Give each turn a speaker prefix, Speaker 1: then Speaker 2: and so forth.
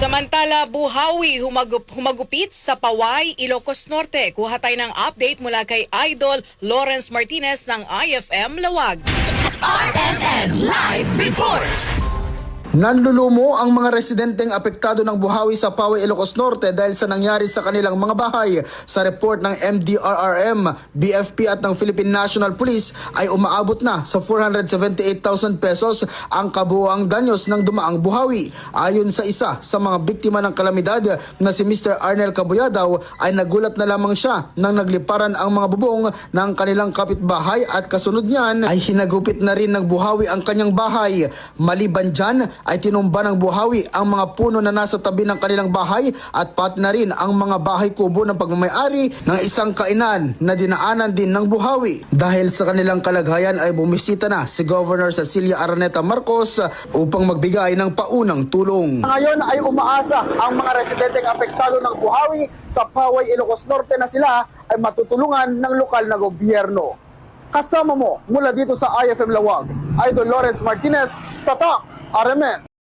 Speaker 1: Samantala, Buhawi humagupit sa Paway, Ilocos Norte. Kuha tayo ng update mula kay Idol Lawrence Martinez ng IFM Lawag.
Speaker 2: RMN Live Report!
Speaker 3: Nanlulumo ang mga residenteng apektado ng buhawi sa Paway, Ilocos Norte dahil sa nangyari sa kanilang mga bahay. Sa report ng MDRRM, BFP at ng Philippine National Police ay umaabot na sa 478,000 pesos ang kabuuang danyos ng dumaang buhawi. Ayon sa isa sa mga biktima ng kalamidad na si Mr. Arnel Cabuyadaw ay nagulat na lamang siya nang nagliparan ang mga bubong ng kanilang kapitbahay at kasunod niyan ay hinagupit na rin ng buhawi ang kanyang bahay. Maliban dyan ay tinumba ng buhawi ang mga puno na nasa tabi ng kanilang bahay at pati na rin ang mga bahay kubo ng pagmamayari ng isang kainan na dinaanan din ng buhawi. Dahil sa kanilang kalagayan ay bumisita na si Governor Cecilia Araneta Marcos upang magbigay ng paunang tulong. Ngayon ay umaasa ang mga residenteng apektado ng buhawi sa Paway, Ilocos Norte na sila ay matutulungan ng lokal na gobyerno. Kasama mo mula dito sa IFM Lawag, Idol Lawrence Martinez, Tatak, RMN.